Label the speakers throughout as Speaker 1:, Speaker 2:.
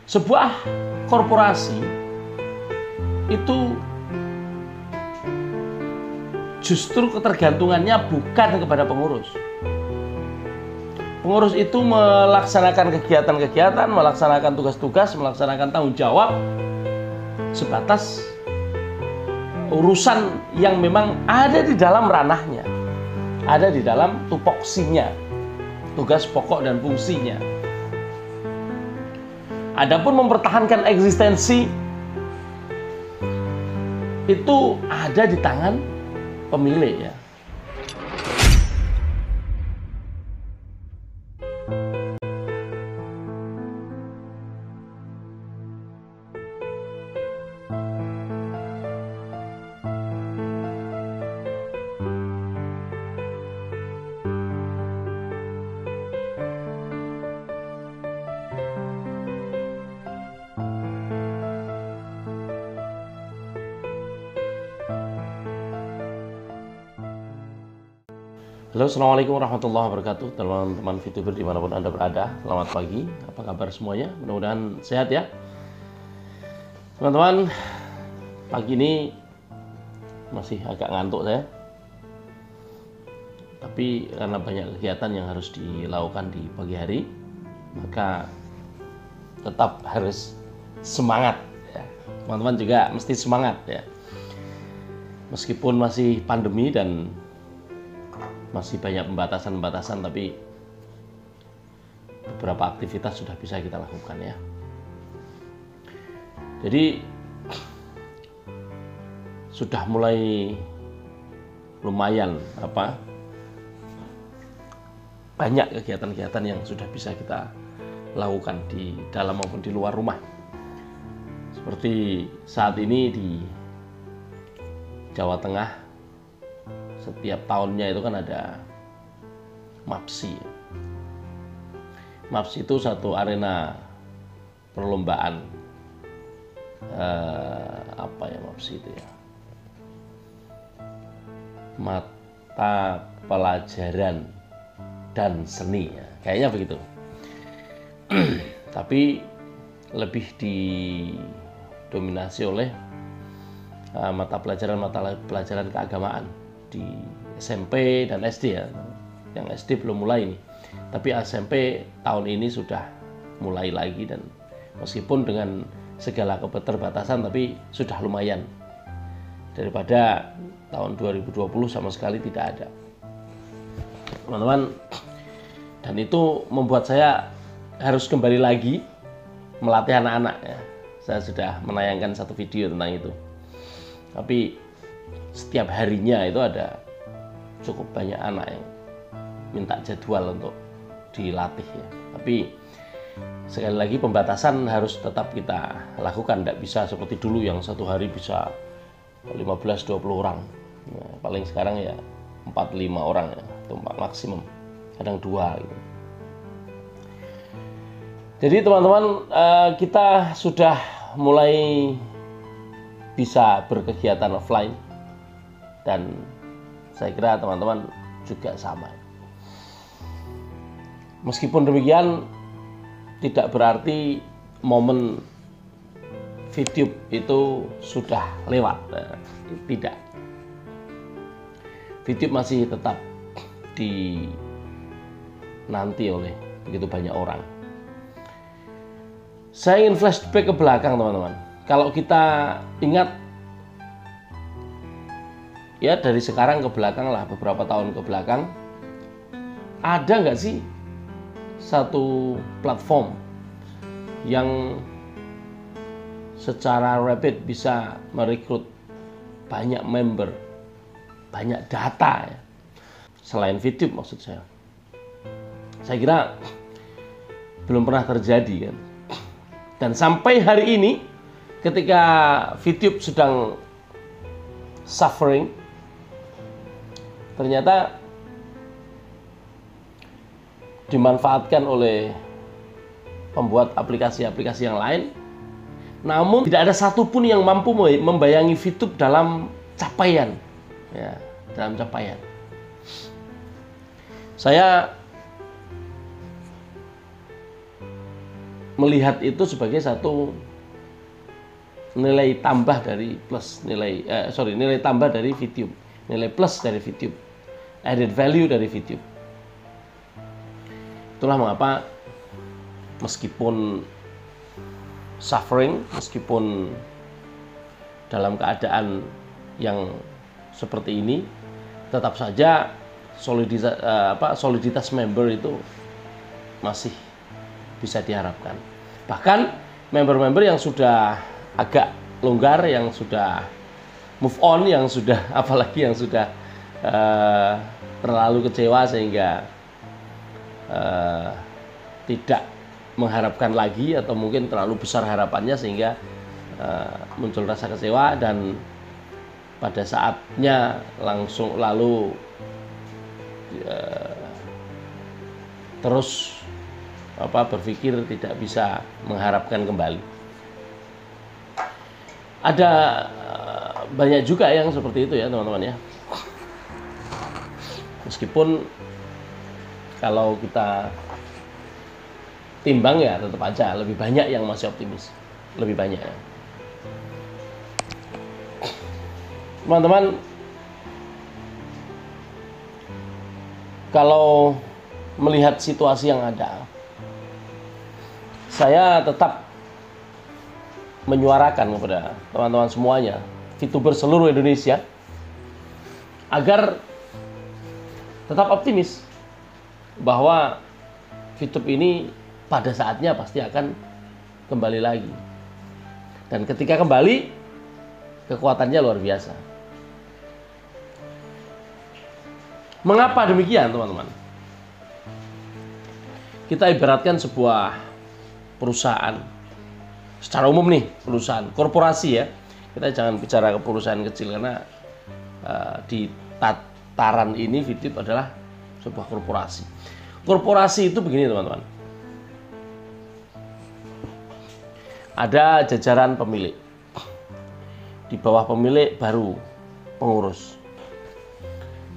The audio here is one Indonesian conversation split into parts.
Speaker 1: Sebuah korporasi itu justru ketergantungannya bukan kepada pengurus. Pengurus itu melaksanakan kegiatan-kegiatan, melaksanakan tugas-tugas, melaksanakan tanggung jawab sebatas urusan yang memang ada di dalam ranahnya, ada di dalam tupoksinya, tugas pokok dan fungsinya. Adapun mempertahankan eksistensi itu ada di tangan pemilik, ya. Halo, assalamualaikum warahmatullahi wabarakatuh, teman-teman VTuber dimanapun Anda berada. Selamat pagi, apa kabar semuanya? Mudah-mudahan sehat ya. Teman-teman, pagi ini masih agak ngantuk saya, tapi karena banyak kegiatan yang harus dilakukan di pagi hari, maka tetap harus semangat ya. Teman-teman juga mesti semangat ya, meskipun masih pandemi dan masih banyak pembatasan-pembatasan, tapi beberapa aktivitas sudah bisa kita lakukan ya. Jadi sudah mulai lumayan banyak kegiatan-kegiatan yang sudah bisa kita lakukan di dalam maupun di luar rumah. Seperti saat ini di Jawa Tengah, setiap tahunnya itu kan ada MAPSI. MAPSI itu satu arena perlombaan MAPSI itu ya, mata pelajaran dan seni ya. Kayaknya begitu. Tapi lebih didominasi oleh mata pelajaran keagamaan di SMP dan SD ya. Yang SD belum mulai nih, tapi SMP tahun ini sudah mulai lagi, dan meskipun dengan segala keterbatasan tapi sudah lumayan daripada tahun 2020 sama sekali tidak ada, teman-teman. Dan itu membuat saya harus kembali lagi melatih anak-anak ya. Saya sudah menayangkan satu video tentang itu, tapi setiap harinya itu ada cukup banyak anak yang minta jadwal untuk dilatih ya. Tapi sekali lagi pembatasan harus tetap kita lakukan, tidak bisa seperti dulu yang satu hari bisa 15-20 orang. Nah, paling sekarang ya 4-5 orang ya, atau maksimum, kadang 2 gitu. Jadi teman-teman, kita sudah mulai bisa berkegiatan offline, dan saya kira teman-teman juga sama. Meskipun demikian, tidak berarti momen VTube itu sudah lewat. Tidak. VTube masih tetap dinanti oleh begitu banyak orang. Saya ingin flashback ke belakang, teman-teman. Kalau kita ingat ya, dari sekarang ke belakang lah, beberapa tahun ke belakang, ada nggak sih satu platform yang secara rapid bisa merekrut banyak member, banyak data ya, selain VTube maksud saya. Saya kira belum pernah terjadi kan. Dan sampai hari ini, ketika VTube sedang suffering, ternyata dimanfaatkan oleh pembuat aplikasi-aplikasi yang lain, namun tidak ada satupun yang mampu membayangi VTube dalam capaian ya, dalam capaian. Saya melihat itu sebagai satu nilai tambah dari nilai tambah dari VTube, nilai plus dari VTube, added value dari VTube. Itulah mengapa meskipun suffering, meskipun dalam keadaan yang seperti ini, tetap saja soliditas member itu masih bisa diharapkan. Bahkan member-member yang sudah agak longgar, yang sudah move on, yang sudah apalagi yang sudah terlalu kecewa sehingga tidak mengharapkan lagi, atau mungkin terlalu besar harapannya sehingga muncul rasa kecewa, dan pada saatnya lalu terus berpikir tidak bisa mengharapkan kembali. Ada banyak juga yang seperti itu ya teman-teman ya. Meskipun kalau kita timbang ya tetap aja lebih banyak yang masih optimis, lebih banyak ya. Teman-teman, kalau melihat situasi yang ada, saya tetap menyuarakan kepada teman-teman semuanya, VTuber seluruh Indonesia, agar tetap optimis bahwa VTube ini pada saatnya pasti akan kembali lagi. Dan ketika kembali, kekuatannya luar biasa. Mengapa demikian, teman-teman? Kita ibaratkan sebuah perusahaan. Secara umum nih, perusahaan, korporasi ya. Kita jangan bicara ke perusahaan kecil, karena di tataran ini VTube adalah sebuah korporasi. Korporasi itu begini teman-teman. Ada jajaran pemilik. Di bawah pemilik baru pengurus.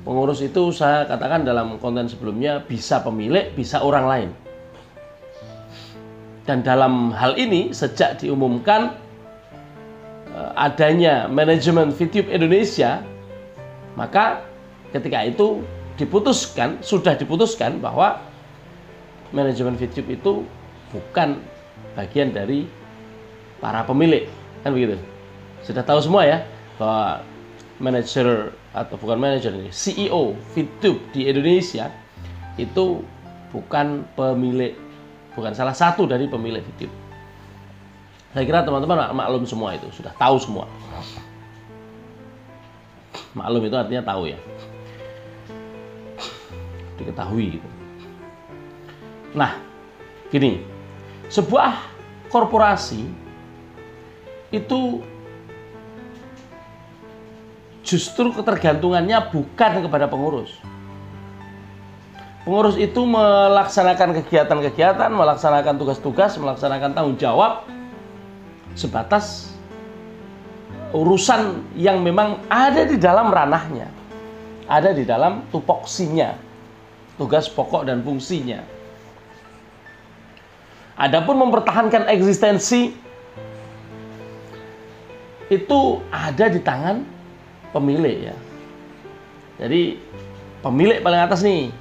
Speaker 1: Pengurus itu saya katakan dalam konten sebelumnya bisa pemilik, bisa orang lain. Dan dalam hal ini sejak diumumkan adanya manajemen VTube Indonesia, maka ketika itu sudah diputuskan bahwa manajemen VTube itu bukan bagian dari para pemilik, kan begitu. Sudah tahu semua ya bahwa manajer atau bukan manajer ini, CEO VTube di Indonesia itu bukan pemilik, bukan salah satu dari pemilik VTube. Saya kira teman-teman maklum semua itu, sudah tahu semua. Maklum itu artinya tahu ya, diketahui gitu. Nah, gini, sebuah korporasi itu justru ketergantungannya bukan kepada pengurus. Pengurus itu melaksanakan kegiatan-kegiatan, melaksanakan tugas-tugas, melaksanakan tanggung jawab sebatas urusan yang memang ada di dalam ranahnya, ada di dalam tupoksinya, tugas pokok dan fungsinya. Adapun mempertahankan eksistensi itu ada di tangan pemilik ya. Jadi pemilik paling atas nih.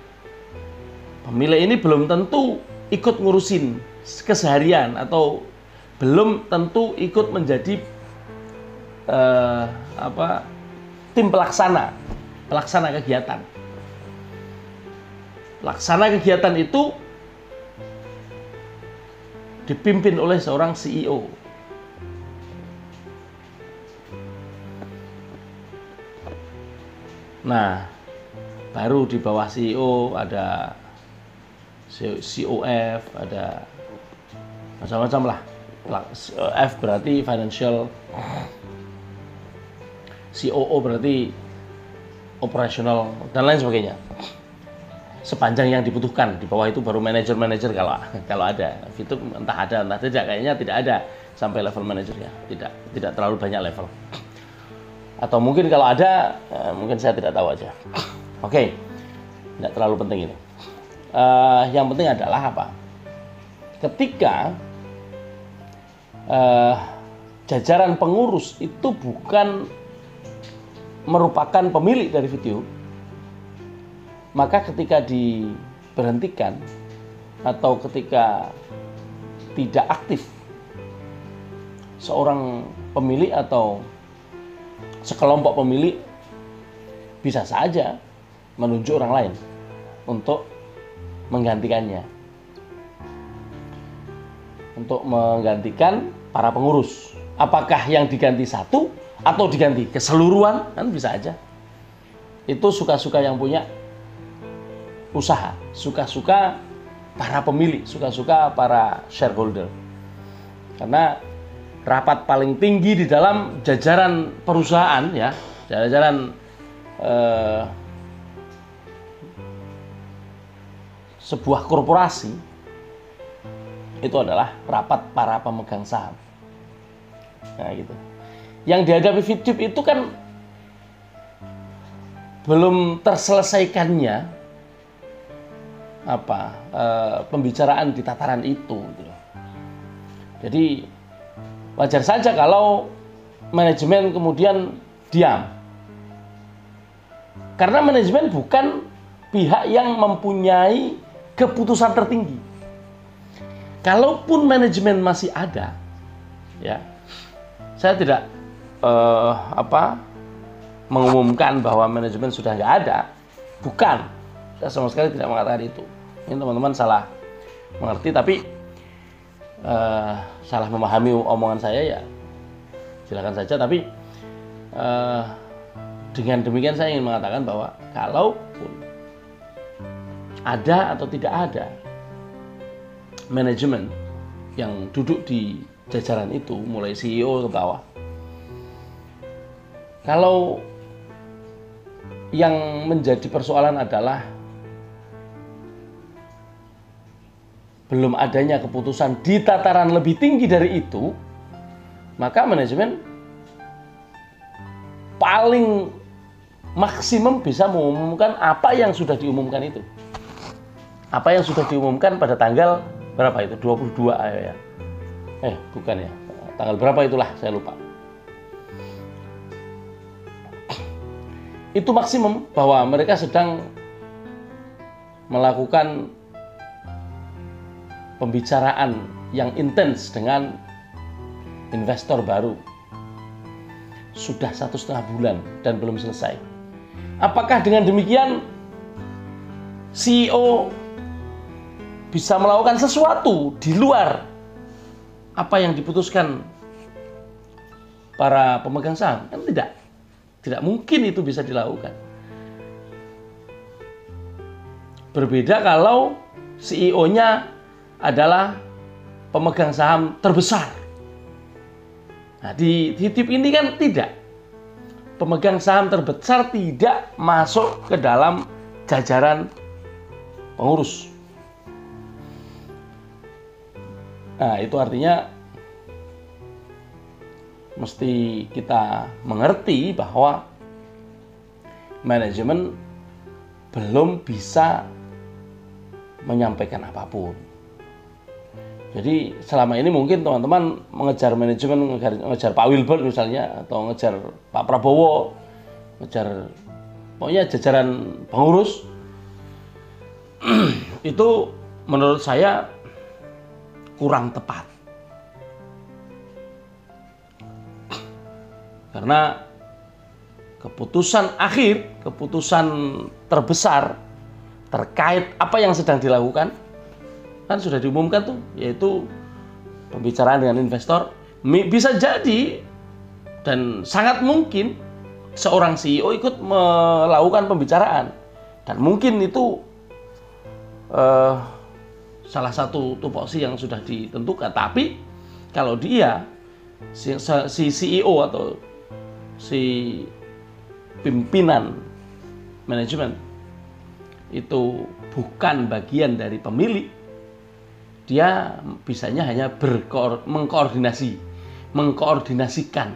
Speaker 1: Pemilik ini belum tentu ikut ngurusin keseharian, atau belum tentu ikut menjadi tim pelaksana kegiatan. Pelaksana kegiatan itu dipimpin oleh seorang CEO. Nah, baru di bawah CEO ada COF, ada macam-macam lah. F berarti financial, COO berarti operational, dan lain sebagainya. Sepanjang yang dibutuhkan, di bawah itu baru manajer-manajer kalau ada. Itu entah ada entah tidak, kayaknya tidak ada sampai level manajer ya. Tidak terlalu banyak level. Atau mungkin kalau ada, mungkin saya tidak tahu aja. Oke, tidak terlalu penting ini. Yang penting adalah apa? Ketika jajaran pengurus itu bukan merupakan pemilik dari video, maka ketika diberhentikan atau ketika tidak aktif seorang pemilik atau sekelompok pemilik, bisa saja menunjuk orang lain untuk menggantikannya, untuk menggantikan para pengurus. Apakah yang diganti satu atau diganti keseluruhan, kan bisa aja. Itu suka-suka yang punya usaha, suka-suka para pemilik, suka-suka para shareholder. Karena rapat paling tinggi di dalam jajaran perusahaan, ya, jajaran sebuah korporasi, itu adalah rapat para pemegang saham. Nah, gitu. Yang dihadapi VTube itu kan belum terselesaikannya pembicaraan di tataran itu, gitu. Jadi wajar saja kalau manajemen kemudian diam, karena manajemen bukan pihak yang mempunyai keputusan tertinggi. Kalaupun manajemen masih ada, ya, saya tidak mengumumkan bahwa manajemen sudah nggak ada, bukan. Saya sama sekali tidak mengatakan itu. Ini teman-teman salah mengerti, tapi salah memahami omongan saya, ya silakan saja. Tapi dengan demikian saya ingin mengatakan bahwa kalaupun ada atau tidak ada manajemen yang duduk di jajaran itu, mulai CEO ke bawah, kalau yang menjadi persoalan adalah belum adanya keputusan di tataran lebih tinggi dari itu, maka manajemen paling maksimum bisa mengumumkan apa yang sudah diumumkan itu. Apa yang sudah diumumkan pada tanggal berapa itu? 22 ya. Bukan ya. Tanggal berapa itulah, saya lupa. Itu maksimum bahwa mereka sedang melakukan pembicaraan yang intens dengan investor baru. Sudah 1,5 bulan dan belum selesai. Apakah dengan demikian CEO bisa melakukan sesuatu di luar apa yang diputuskan para pemegang saham? Kan tidak. Tidak mungkin itu bisa dilakukan. Berbeda kalau CEO-nya adalah pemegang saham terbesar. Nah, di tip ini kan tidak. Pemegang saham terbesar tidak masuk ke dalam jajaran pengurus. Nah, itu artinya mesti kita mengerti bahwa manajemen belum bisa menyampaikan apapun. Jadi selama ini mungkin teman-teman mengejar manajemen, mengejar Pak Wilbert misalnya, atau mengejar Pak Prabowo, mengejar pokoknya jajaran pengurus, itu menurut saya kurang tepat. Karena keputusan akhir, keputusan terbesar terkait apa yang sedang dilakukan kan sudah diumumkan tuh, yaitu pembicaraan dengan investor. Bisa jadi dan sangat mungkin seorang CEO ikut melakukan pembicaraan, dan mungkin itu salah satu tupoksi yang sudah ditentukan. Tapi kalau dia si CEO atau si pimpinan manajemen itu bukan bagian dari pemilik, dia bisanya hanya mengkoordinasikan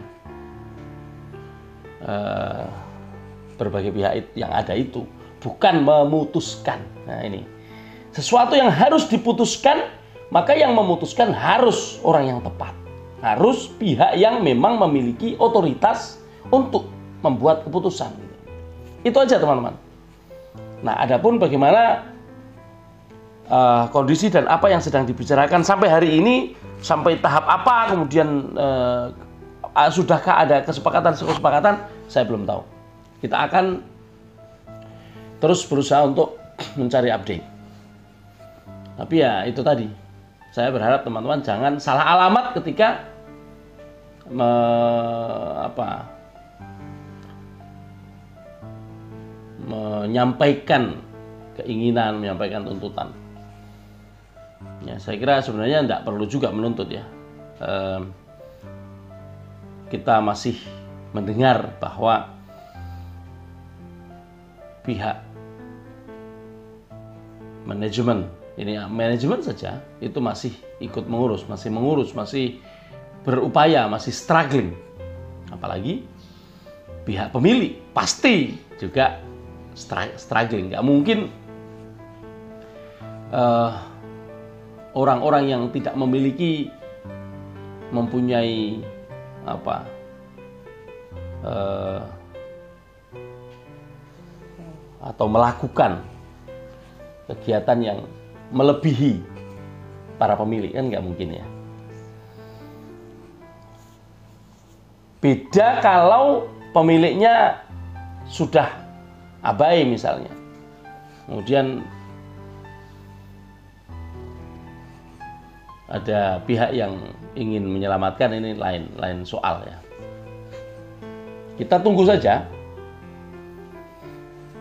Speaker 1: berbagai pihak yang ada itu, bukan memutuskan. Nah, ini sesuatu yang harus diputuskan, maka yang memutuskan harus orang yang tepat. harus pihak yang memang memiliki otoritas untuk membuat keputusan. Itu aja teman-teman. Nah, adapun bagaimana kondisi dan apa yang sedang dibicarakan sampai hari ini, sampai tahap apa, kemudian sudahkah ada kesepakatan, saya belum tahu. Kita akan terus berusaha untuk mencari update. Tapi ya itu tadi, saya berharap teman-teman jangan salah alamat ketika menyampaikan keinginan, menyampaikan tuntutan. Ya, saya kira sebenarnya tidak perlu juga menuntut ya. Kita masih mendengar bahwa pihak manajemen, ini manajemen saja itu masih ikut mengurus, masih berupaya, masih struggling. Apalagi pihak pemilik pasti juga struggling. Nggak mungkin orang-orang yang tidak mempunyai atau melakukan kegiatan yang melebihi para pemilik, kan nggak mungkin ya. Beda kalau pemiliknya sudah abai misalnya, kemudian ada pihak yang ingin menyelamatkan, ini lain soal ya. Kita tunggu saja.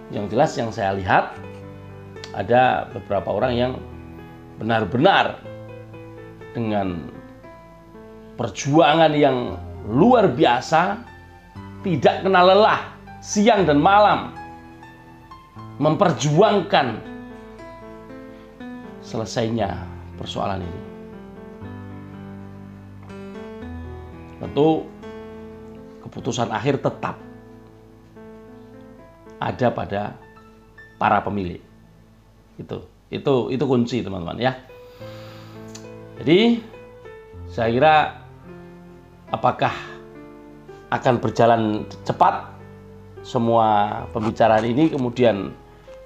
Speaker 1: Yang jelas yang saya lihat ada beberapa orang yang benar-benar dengan perjuangan yang luar biasa, tidak kenal lelah, siang dan malam, memperjuangkan selesainya persoalan ini. Tentu keputusan akhir tetap ada pada para pemilik. Itu kunci teman-teman ya. Jadi saya kira apakah akan berjalan cepat semua pembicaraan ini kemudian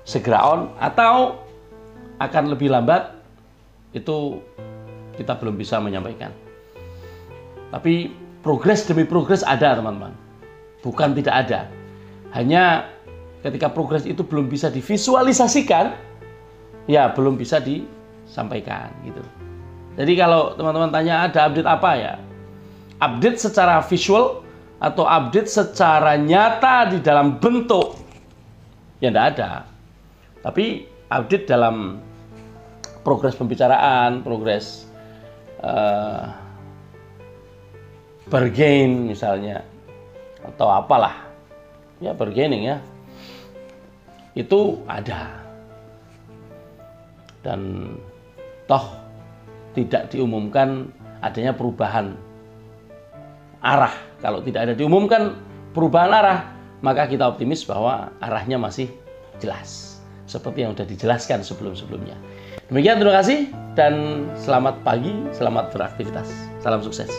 Speaker 1: segera on, atau akan lebih lambat, itu kita belum bisa menyampaikan. Tapi progres demi progres ada teman-teman, bukan tidak ada. Hanya ketika progres itu belum bisa divisualisasikan, ya belum bisa disampaikan gitu. Jadi kalau teman-teman tanya ada update apa ya, update secara visual atau update secara nyata di dalam bentuk, ya tidak ada. Tapi update dalam progres pembicaraan, progres bargain misalnya, atau apalah ya, bargaining ya, itu ada. Dan toh tidak diumumkan adanya perubahan arah. Kalau tidak ada diumumkan perubahan arah, maka kita optimis bahwa arahnya masih jelas seperti yang sudah dijelaskan sebelum-sebelumnya. Demikian, terima kasih dan selamat pagi, selamat beraktivitas. Salam sukses.